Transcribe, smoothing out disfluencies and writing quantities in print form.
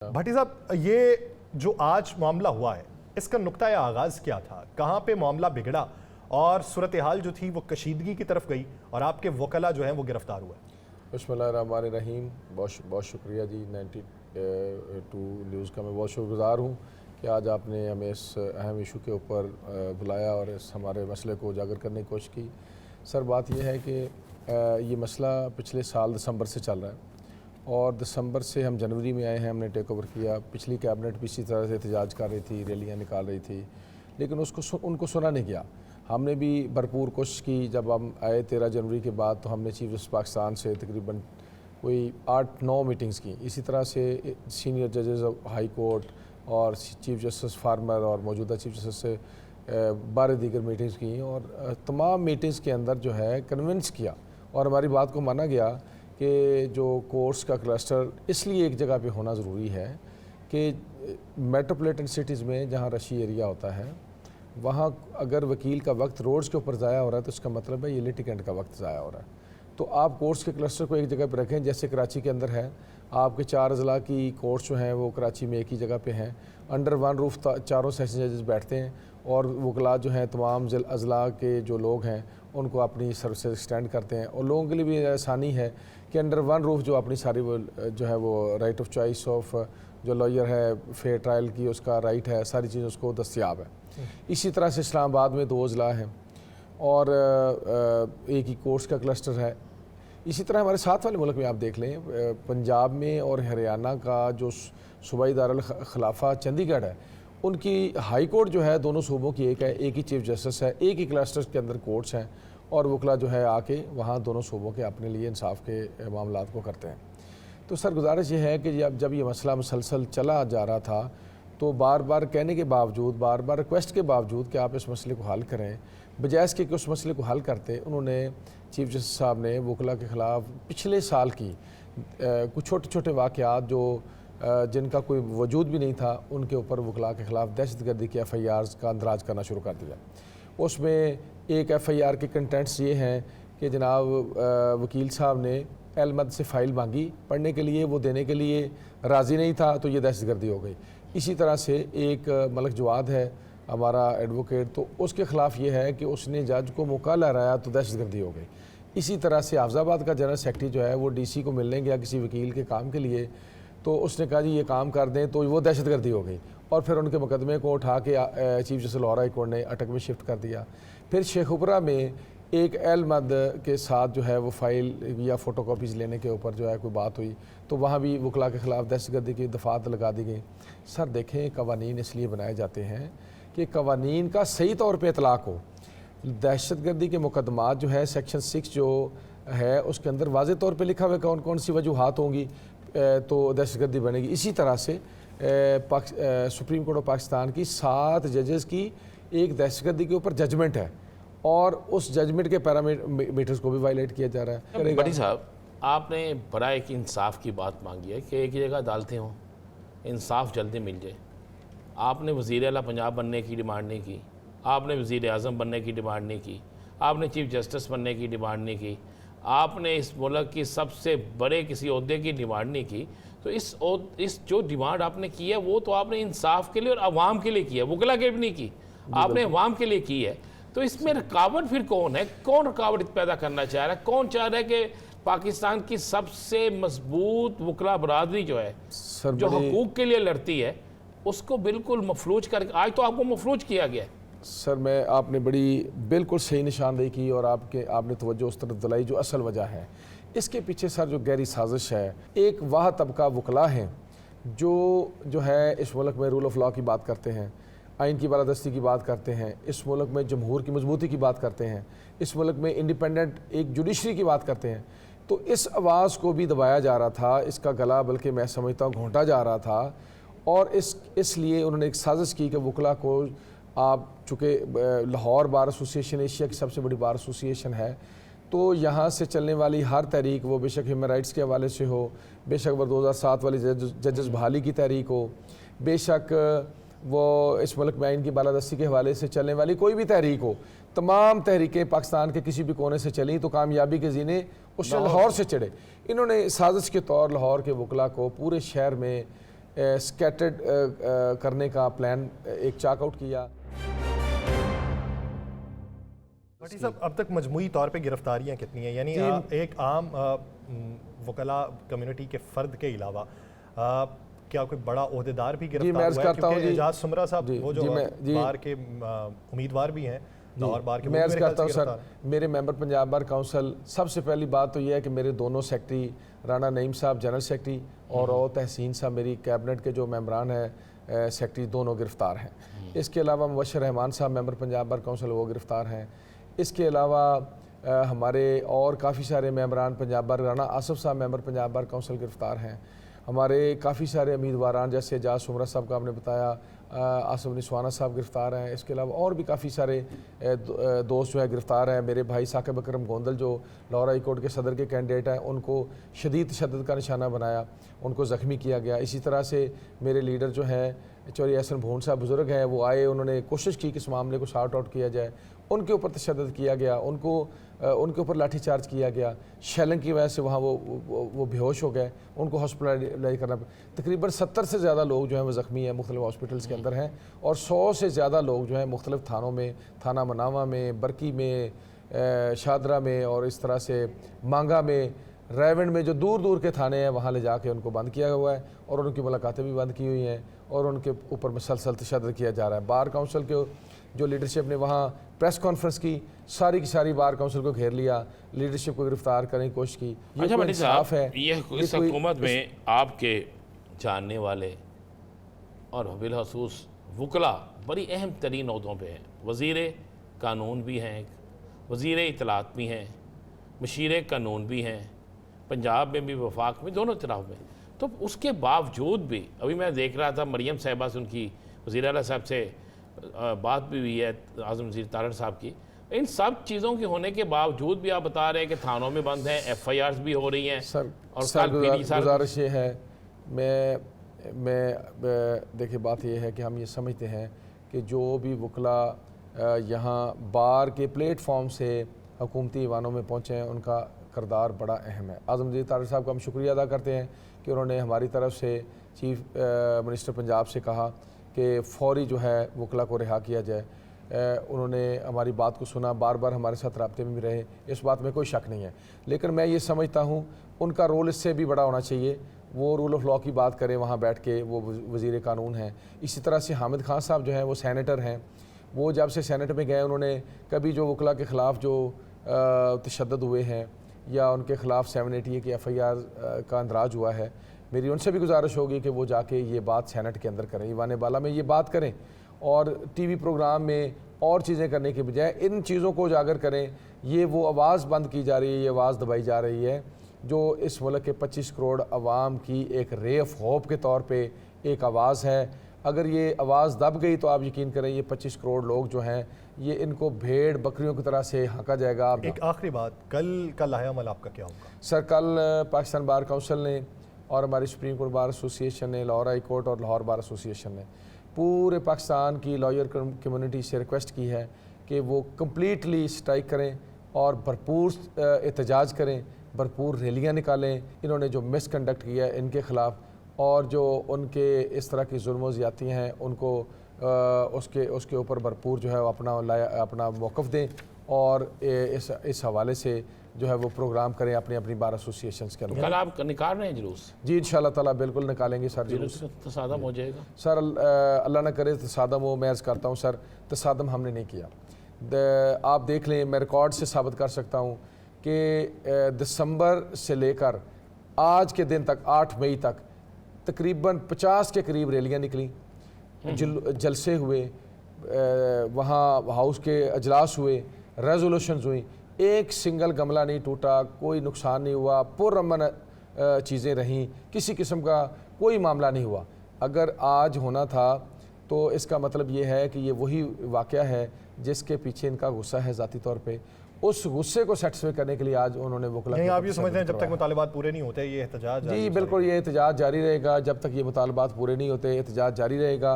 भट्टी साहब, ये जो आज मामला हुआ है, इसका नुक्ता आगाज क्या था? कहाँ पे मामला बिगड़ा और सूरत हाल जो थी वो कशीदगी की तरफ गई और आपके वकला जो हैं वो गिरफ्तार हुए? बिस्मिल्लाहिर्रहमानिर्रहीम। बहुत शुक्रिया जी। 92 न्यूज़ का मैं बहुत शुक्रगुज़ार हूँ कि आज आपने हमें इस अहम इशू के ऊपर बुलाया और इस हमारे मसले को उजागर करने की कोशिश की। सर, बात यह है कि ये मसला पिछले साल दिसंबर से चल रहा है और दिसंबर से हम जनवरी में आए हैं, हमने टेक ओवर किया। पिछली कैबिनेट भी इसी तरह से एहतजाज कर रही थी, रैलियाँ निकाल रही थी, लेकिन उनको सुना नहीं गया। हमने भी भरपूर कोशिश की। जब हम आए 13 जनवरी के बाद तो हमने चीफ जस्टिस पाकिस्तान से तकरीबन कोई 8-9 मीटिंग्स की। इसी तरह से सीनियर जजेस हाई कोर्ट और चीफ जस्टिस फार्मर और मौजूदा चीफ जस्टिस से 12 दीगर मीटिंग्स की और तमाम मीटिंग्स के अंदर जो है कन्विंस किया और हमारी बात को माना गया कि जो कोर्ट्स का क्लस्टर इसलिए एक जगह पे होना ज़रूरी है कि मेट्रोपॉलिटन सिटीज़ में जहाँ रशी एरिया होता है वहाँ अगर वकील का वक्त रोड्स के ऊपर ज़ाया हो रहा है तो इसका मतलब है ये लिटिगेंट का वक्त ज़ाया हो रहा है। तो आप कोर्ट्स के क्लस्टर को एक जगह पर रखें, जैसे कराची के अंदर है। आपके 4 अजला की कोर्ट्स जो हैं वो कराची में एक ही जगह पे हैं। अंडर वन रूफ चारों सेशन जजेस बैठते हैं और वकला जो हैं तमाम अजला के जो लोग हैं उनको अपनी सर्विसेज एक्सटेंड करते हैं और लोगों के लिए भी आसानी है कि अंडर वन रूफ जो अपनी सारी वो जो है वो राइट ऑफ चॉइस ऑफ जो लॉयर है, फेयर ट्रायल की उसका राइट है, सारी चीज़ उसको दस्तियाब है। इसी तरह से इस्लामाबाद में 2 अजला हैं और एक ही कोर्ट्स का क्लस्टर है। इसी तरह हमारे साथ वाले मुल्क में आप देख लें, पंजाब में और हरियाणा का जो सूबाई दारुल खिलाफा चंडीगढ़ है, उनकी हाई कोर्ट जो है दोनों सूबों की एक है, एक ही चीफ जस्टिस है, एक ही क्लस्टर के अंदर कोर्ट्स हैं और वकला जो है आके वहाँ दोनों सूबों के अपने लिए इंसाफ के मामलात को करते हैं। तो सर, गुजारिश ये है कि जब ये मसला मुसलसल चला जा रहा था तो बार बार कहने के बावजूद, बार बार रिक्वेस्ट के बावजूद कि आप इस मसले को हल करें, बजाय इसके कि उस मसले को हल करते, उन्होंने चीफ जस्टिस साहब ने वकला के ख़िलाफ़ पिछले साल की कुछ छोटे छोटे वाक़यात जो जिनका कोई वजूद भी नहीं था उनके ऊपर वकला के ख़िलाफ़ दहशतगर्दी के FIRs का अंदराज करना शुरू कर दिया। उसमें एक FIR के कंटेंट्स ये हैं कि जनाब वकील साहब ने अहमद से फ़ाइल मांगी पढ़ने के लिए, वो देने के लिए राज़ी नहीं था तो ये दहशतगर्दी हो गई। इसी तरह से एक मलक जवाद है हमारा एडवोकेट, तो उसके ख़िलाफ़ ये है कि उसने जज को मौका लहराया तो दहशतगर्दी हो गई। इसी तरह से हाफिज़ाबाद का जनरल सेक्रेटरी जो है वो DC को मिलने गया किसी वकील के काम के लिए, तो उसने कहा जी ये काम कर दें, तो वो दहशतगर्दी हो गई और फिर उनके मुकदमे को उठा के chief justice Lahore high court ने अटक में शिफ्ट कर दिया। फिर शेखुपुरा में एक अहमद के साथ जो है वो फ़ाइल या फ़ोटो कॉपीज़ लेने के ऊपर जो है कोई बात हुई तो वहाँ भी वकला के ख़िलाफ़ दहशतगर्दी की दफ़ात लगा दी गई। सर देखें, कवानीन इसलिए बनाए जाते हैं कि कवानीन का सही तौर पर इतलाक़ हो। दहशतगर्दी के मुकदमात जो है सेक्शन 6 जो है उसके अंदर वाज़े तौर पर लिखा हुआ कौन कौन सी वजूहात होंगी तो दहशतगर्दी बनेगी। इसी तरह से सुप्रीम कोर्ट ऑफ पाकिस्तान की 7 जजेस की एक दहशतगर्दी के ऊपर जजमेंट है और उस जजमेंट के पैरामीटर्स को भी वायलेट किया जा रहा है। भट्टी साहब, आपने बड़ा एक इंसाफ की बात मांगी है कि एक जगह अदालतें हों, इंसाफ जल्दी मिल जाए। आपने वज़ीर आला पंजाब बनने की डिमांड नहीं की, आपने वज़ीर आज़म बनने की डिमांड नहीं की, आपने चीफ जस्टिस बनने की डिमांड नहीं की, आपने इस मुल्क की सबसे बड़े किसी ओहदे की डिमांड नहीं की। तो इस जो डिमांड आपने की है वो तो आपने इंसाफ के लिए और आवाम के लिए की है, वकला के भी नहीं की, आपने अवाम के लिए की है। तो इसमें रुकावट फिर कौन है? कौन रुकावट पैदा करना चाह रहा है? कौन चाह रहा है कि पाकिस्तान की सबसे मजबूत वकला बरादरी जो है, जो हकूक़ के लिए लड़ती है, उसको बिल्कुल मफलूज करके आज तो आपको मफलूज किया गया है। सर, मैं आपने बड़ी बिल्कुल सही निशानदेही की और आपने तवज्जो उस तरफ दिलाई जो असल वजह है। इसके पीछे सर जो गहरी साजिश है, एक वाह तबका वकला हैं जो है इस मुल्क में रूल ऑफ लॉ की बात करते हैं, आइन की बालादस्ती की बात करते हैं, इस मुल्क में जमहूर की मजबूती की बात करते हैं, इस मुल्क में इंडिपेंडेंट एक जुडिशरी की बात करते हैं। तो इस आवाज़ को भी दबाया जा रहा था, इसका गला बल्कि मैं समझता हूँ घोंटा जा रहा था और इसलिए उन्होंने एक साजिश की कि वकला को आप चूँकि लाहौर बार एसोसिएशन एशिया की सबसे बड़ी बार एसोसिएशन है, तो यहाँ से चलने वाली हर तहरीक, वो बेशक ह्यूमन राइट्स के हवाले से हो, बेशक वो 2007 वाली जजेस बहाली की तहरीक हो, बेशक वो इस मुल्क में आइन की बालादस्ती के हवाले से चलने वाली कोई भी तहरीक हो, तमाम तहरीकें पाकिस्तान के किसी भी कोने से चली तो कामयाबी के जीने उससे लाहौर से चढ़े। इन्होंने साजिश के तौर लाहौर के वकला को पूरे शहर में स्कैटर्ड करने का प्लान एक चाक आउट किया। भट्टी साहब, अब तक मजमूई तौर पे गिरफ्तारियां कितनी हैं? यानी एक आम वकला कम्युनिटी के फ़र्द के अलावा क्या कोई बड़ा ओहदेदार भी गिरफ्तार हुआ है? क्योंकि एजाज सुमरा साहब वो जो बार के उम्मीदवार भी हैं, लाहौर बार के, मैं अर्ज़ करता हूँ सर, मेरे मेंबर पंजाब बार काउंसिल, सबसे पहली बात तो ये है कि मेरे दोनों सेक्रेटरी राना नईम साहब जनरल सेक्रेटरी और तहसीन साहब मेरी कैबिनेट के जो मेंबरान हैं सेक्रेटरी, दोनों गिरफ़्तार हैं। इसके अलावा मुबशर रहमान साहब मेंबर पंजाब बार काउंसिल, वो गिरफ़्तार हैं। इसके अलावा हमारे और काफ़ी सारे मेंबरान पंजाब बार, राना आसफ साहब मेंबर पंजाब बार काउंसिल गिरफ़्तार हैं। हमारे काफ़ी सारे उम्मीदवारान जैसे एजाज सुमरा साहब का आपने बताया, आसफ निस्वाना साहब गिरफ़्तार हैं। इसके अलावा और भी काफ़ी सारे दोस्त जो है गिरफ़्तार हैं। मेरे भाई साकिब अकरम गोंदल जो लाहौर हाई कोर्ट के सदर के कैंडिडेट हैं, उनको शदीद तशद्दुद का निशाना बनाया, उनको ज़ख्मी किया गया। इसी तरह से मेरे लीडर जो हैं चौधरी हसन भून साहब बुज़ुर्ग हैं, वो आए, उन्होंने कोशिश की कि इस मामले को सॉर्ट आउट किया जाए, उनके ऊपर तशद्दुद किया गया, उनके ऊपर लाठी चार्ज किया गया। शेलिंग की वजह से वहाँ वो बेहोश हो गए, उनको हॉस्पिटलाइज करना। तकरीबन 70 से ज़्यादा लोग जो हैं वो ज़ख्मी हैं, मुख्तलिफ हॉस्पिटल्स के अंदर हैं, और 100 से ज़्यादा लोग जो हैं मुख्तलिफ थानों में, थाना मनावा में, बरकी में, शादरा में, और इस तरह से मांगा में, रेवंड में, जो दूर दूर के थाने हैं, वहाँ ले जाके उनको बंद किया हुआ है, और उनकी मुलाकातें भी बंद की हुई हैं, और उनके ऊपर मुसलसल तशद्दुद किया जा रहा है। बार काउंसिल के जो लीडरशिप ने वहाँ प्रेस कॉन्फ्रेंस की, सारी की सारी बार काउंसिल को घेर लिया, लीडरशिप को गिरफ्तार करने की कोशिश की। ये अच्छा भट्टी साहब, है ये इस हुकूमत में आपके जानने वाले और बिलखसूस वकला बड़ी अहम तरीन अहदों पे हैं। वज़ीर कानून भी हैं, वज़ीर इत्तलात भी हैं, मशीर कानून भी हैं, पंजाब में भी वफाक में, दोनों तरफ में। तो उसके बावजूद भी अभी मैं देख रहा था मरियम साहिबा से उनकी वज़ीर आला साहब से बात भी हुई है, आज़म वज़ीर तारड़ साहब की। इन सब चीज़ों के होने के बावजूद भी आप बता रहे हैं कि थानों में बंद हैं, FIRs भी हो रही हैं। सर, और गुजारिश ये है, मैं देखिए बात ये है कि हम ये समझते हैं कि जो भी वकला यहाँ बार के प्लेटफॉर्म से हुकूमती ईवानों में पहुँचे हैं, उनका किरदार बड़ा अहम है। आज़म वज़ीर तारड़ साहब का हम शुक्रिया अदा करते हैं कि उन्होंने हमारी तरफ से चीफ मिनिस्टर पंजाब से कहा कि फ़ौरी जो है वकला को रिहा किया जाए। उन्होंने हमारी बात को सुना, बार बार हमारे साथ राब्ते में भी रहे, इस बात में कोई शक नहीं है। लेकिन मैं ये समझता हूँ उनका रोल इससे भी बड़ा होना चाहिए। वो रूल ऑफ लॉ की बात करें वहाँ बैठ के, वो वज़ीर कानून हैं। इसी तरह से हामिद खान साहब जो हैं वो सेनेटर हैं, वो जब से सेनेट में गए उन्होंने कभी जो वकला के ख़िलाफ़ जो तशद्दुद हुए हैं या उनके ख़िलाफ़ 780 की FIR का अंदराज हुआ है, मेरी उनसे भी गुजारिश होगी कि वो जाके ये बात सेनेट के अंदर करें, ईवान बाला में ये बात करें, और TV प्रोग्राम में और चीज़ें करने के बजाय इन चीज़ों को उजागर करें। ये वो आवाज़ बंद की जा रही है, ये आवाज़ दबाई जा रही है जो इस मुल्क के 25 करोड़ आवाम की एक रे ऑफ होप के तौर पे एक आवाज़ है। अगर ये आवाज़ दब गई तो आप यकीन करें ये 25 करोड़ लोग जो हैं ये इनको भेड़ बकरियों की तरह से हाँका जाएगा। एक आखिरी बात, कल का लाहेअमल आपका क्या होगा? सर, कल पाकिस्तान बार काउंसिल ने और हमारी सुप्रीम कोर्ट बार एसोसिएशन ने, लाहौर हाई कोर्ट और लाहौर बार एसोसिएशन ने पूरे पाकिस्तान की लॉयर कम्युनिटी से रिक्वेस्ट की है कि वो कम्प्लीटली स्ट्राइक करें और भरपूर एहतजाज करें, भरपूर रैलियाँ निकालें। इन्होंने जो मिसकंडक्ट किया है इनके ख़िलाफ़, और जो उनके इस तरह की जुल्म ज़्यादतियाँ हैं उनको उसके ऊपर भरपूर जो है अपना मौक़िफ़ दें, और इस हवाले से जो है वो प्रोग्राम करें अपनी अपनी बार एसोसिएशंस के अंदर। कल आप निकाल रहे हैं जुलूस? जी इंशाल्लाह ताला बिल्कुल निकालेंगे सर। जुलूस तसादम हो जाएगा सर, अल्लाह ना करे तसादम हो। मैं अर्ज़ करता हूँ सर, तसादम हमने नहीं किया। आप देख लें, मैं रिकॉर्ड से साबित कर सकता हूँ कि दिसंबर से लेकर आज के दिन तक 8 मई तक तकरीबन 50 के करीब रैलियाँ निकली, जलसे हुए, वहाँ हाउस के अजलास हुए, रेजोल्यूशंस हुई, एक सिंगल गमला नहीं टूटा, कोई नुकसान नहीं हुआ, पुरअमन चीज़ें रहीं, किसी किस्म का कोई मामला नहीं हुआ। अगर आज होना था तो इसका मतलब ये है कि ये वही वाक़या है जिसके पीछे इनका गुस्सा है ज़ाती तौर पे। उस गुस्से को सेटिस्फाई करने के लिए आज उन्होंने वकला नहीं, आप ये समझते हैं जब तक मुतालिबात पूरे नहीं होते ये एहतजाज? जी बिल्कुल, ये एहतजाज जारी रहेगा। जब तक ये मुतालबात पूरे नहीं होते एहतजाज जारी रहेगा।